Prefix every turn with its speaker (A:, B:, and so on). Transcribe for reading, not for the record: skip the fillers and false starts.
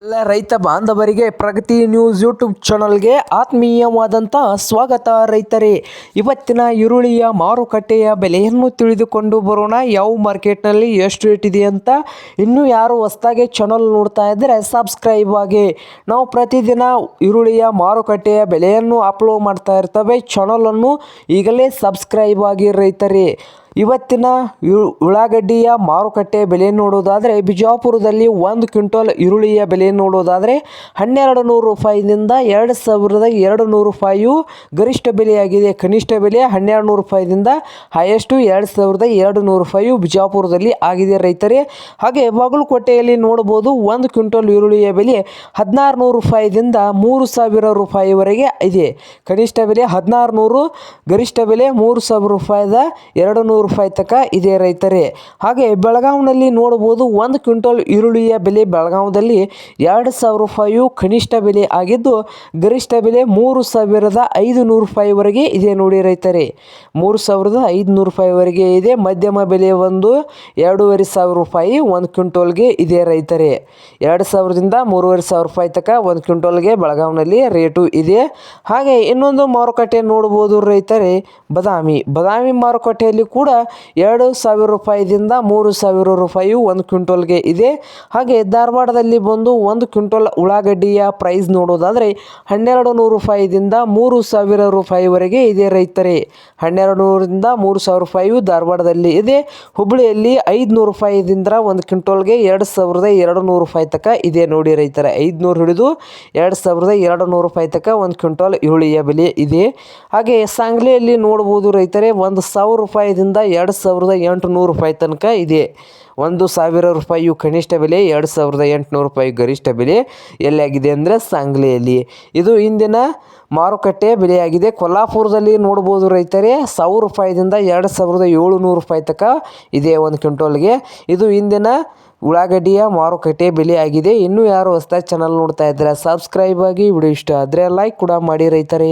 A: ಎಲ್ಲ ರೈತ ಬಾಂಧವರಿಗೆ ಪ್ರಗತಿ ನ್ಯೂಸ್ ಯೂಟ್ಯೂಬ್ ಚಾನಲ್ಗೆ ಆತ್ಮೀಯವಾದಂಥ ಸ್ವಾಗತ. ರೈತರೇ, ಇವತ್ತಿನ ಈರುಳ್ಳಿಯ ಮಾರುಕಟ್ಟೆಯ ಬೆಲೆಯನ್ನು ತಿಳಿದುಕೊಂಡು ಬರೋಣ. ಯಾವ ಮಾರ್ಕೆಟ್ನಲ್ಲಿ ಎಷ್ಟು ರೇಟ್ ಇದೆ ಅಂತ. ಇನ್ನೂ ಯಾರು ಹೊಸದಾಗಿ ಚಾನಲ್ ನೋಡ್ತಾ ಇದ್ದರೆ ಸಬ್ಸ್ಕ್ರೈಬ್ ಆಗಿ. ನಾವು ಪ್ರತಿದಿನ ಈರುಳ್ಳಿಯ ಮಾರುಕಟ್ಟೆಯ ಬೆಲೆಯನ್ನು ಅಪ್ಲೋಡ್ ಮಾಡ್ತಾ ಇರ್ತವೆ. ಚಾನಲನ್ನು ಈಗಲೇ ಸಬ್ಸ್ಕ್ರೈಬ್ ಆಗಿ ರೈತರೇ. ಇವತ್ತಿನ ಉಳ್ಳಾಗಡ್ಡಿಯ ಮಾರುಕಟ್ಟೆ ಬೆಲೆ ನೋಡೋದಾದರೆ ಬಿಜಾಪುರದಲ್ಲಿ 1 ಕ್ವಿಂಟಲ್ ಈರುಳ್ಳಿಯ ಬೆಲೆ ನೋಡೋದಾದರೆ 1200 ರೂಪಾಯಿದಿಂದ 2200 ರೂಪಾಯಿಯು ಗರಿಷ್ಠ ಬೆಲೆಯಾಗಿದೆ. ಕನಿಷ್ಠ ಬೆಲೆ 1200 ರೂಪಾಯಿದಿಂದ ಹೈಯೆಸ್ಟು 2200 ರೂಪಾಯಿಯು ಬಿಜಾಪುರದಲ್ಲಿ ಆಗಿದೆ ರೈತರೇ. ಹಾಗೆ ಬಾಗಲಕೋಟೆಯಲ್ಲಿ ನೋಡ್ಬೋದು 1 ಕ್ವಿಂಟಲ್ ಈರುಳ್ಳಿಯ ಬೆಲೆ 1600 ರೂಪಾಯಿದಿಂದ 3000 ರೂಪಾಯಿವರೆಗೆ ಇದೆ. ಕನಿಷ್ಠ ಬೆಲೆ 1600, ಗರಿಷ್ಠ ಬೆಲೆ 3000 ರೂಪಾಯಿದ 200 ರೂಪಾಯಿ ತನಕ ಇದೆ ರೈತರೇ. ಹಾಗೆ ಬೆಳಗಾವಿನಲ್ಲಿ ನೋಡಬಹುದು 1 ಕ್ವಿಂಟಲ್ ಈರುಳ್ಳಿಯ ಬೆಲೆ ಬೆಳಗಾವದಲ್ಲಿ 2000 ರೂಪಾಯಿಯು ಕನಿಷ್ಠ ಬೆಲೆ ಆಗಿದ್ದು ಗರಿಷ್ಠ ಬೆಲೆ 3500 ರೂಪಾಯಿವರೆಗೆ ಇದೆ ನೋಡಿ ರೈತರೇ. 3500 ರೂಪಾಯಿವರೆಗೆ ಇದೆ. ಮಧ್ಯಮ ಬೆಲೆ ಒಂದು 2500 ರೂಪಾಯಿ 1 ಕ್ವಿಂಟಲ್ಗೆ ಇದೆ ರೈತರೇ. 2000ದಿಂದ 3500 ರೂಪಾಯಿ ತನಕ 1 ಕ್ವಿಂಟಲ್ಗೆ ಬೆಳಗಾವಿನಲ್ಲಿ ರೇಟು ಇದೆ. ಹಾಗೆ ಇನ್ನೊಂದು ಮಾರುಕಟ್ಟೆ ನೋಡ್ಬೋದು ರೈತರೇ, ಬಾದಾಮಿ ಮಾರುಕಟ್ಟೆಯಲ್ಲಿ ಕೂಡ 2000 ರೂಪಾಯಿದಿಂದ 3000 ರೂಪಾಯಿ 1 ಕ್ವಿಂಟಲ್ಗೆ ಇದೆ. ಹಾಗೆ ಧಾರವಾಡದಲ್ಲಿ ಬಂದು 1 ಕ್ವಿಂಟಲ್ ಉಳ್ಳಾಗಡ್ಡಿಯ ಪ್ರೈಸ್ ನೋಡೋದಾದರೆ 1200 ರೂಪಾಯಿದಿಂದ 3000 ರೂಪಾಯಿವರೆಗೆ ಇದೆ ರೈತರೇ. 1200ರಿಂದ 3000 ರೂಪಾಯಿಯು ಧಾರವಾಡದಲ್ಲಿ ಇದೆ. ಹುಬ್ಬಳ್ಳಿಯಲ್ಲಿ 500 ರೂಪಾಯಿದಿಂದ 1 ಕ್ವಿಂಟಲ್ಗೆ 2200 ರೂಪಾಯಿ ತನಕ ಇದೆ ನೋಡಿ ರೈತರೇ. 500 ಹಿಡಿದು 2200 ರೂಪಾಯಿ ತನಕ 1 ಕ್ವಿಂಟಲ್ ಈರುಳ್ಳಿಯ ಬೆಲೆ ಇದೆ. ಹಾಗೆ ಸಾಂಗ್ಲಿಯಲ್ಲಿ ನೋಡ್ಬೋದು ರೈತರೇ 1000 ರೂಪಾಯಿದಿಂದ 2800 ರೂಪಾಯಿ ತನಕ ಇದೆ. 1000 ರೂಪಾಯಿಯು ಕನಿಷ್ಠ ಬೆಲೆ, 2800 ರೂಪಾಯಿ ಗರಿಷ್ಠ ಬೆಲೆ ಎಲ್ಲಾಗಿದೆ ಅಂದರೆ ಸಾಂಗ್ಲಿಯಲ್ಲಿ. ಇದು ಇಂದಿನ ಮಾರುಕಟ್ಟೆ ಬೆಲೆಯಾಗಿದೆ. ಕೊಲ್ಲಾಪುರದಲ್ಲಿ ನೋಡ್ಬೋದು ರೈತರೇ 1000 ರೂಪಾಯಿದಿಂದ 2700 ರೂಪಾಯಿ ತನಕ ಇದೆ 1 ಕ್ವಿಂಟಲ್ಗೆ. ಇದು ಇಂದಿನ ಉಳ್ಳಾಗಡ್ಡಿಯ ಮಾರುಕಟ್ಟೆ ಬೆಲೆಯಾಗಿದೆ. ಇನ್ನೂ ಯಾರು ಹೊಸದಾಗಿ ಚಾನಲ್ ನೋಡ್ತಾ ಇದ್ದಾರೆ ಸಬ್ಸ್ಕ್ರೈಬ್ ಆಗಿ. ವಿಡಿಯೋ ಇಷ್ಟ ಆದರೆ ಲೈಕ್ ಕೂಡ ಮಾಡಿ ರೈತರೇ.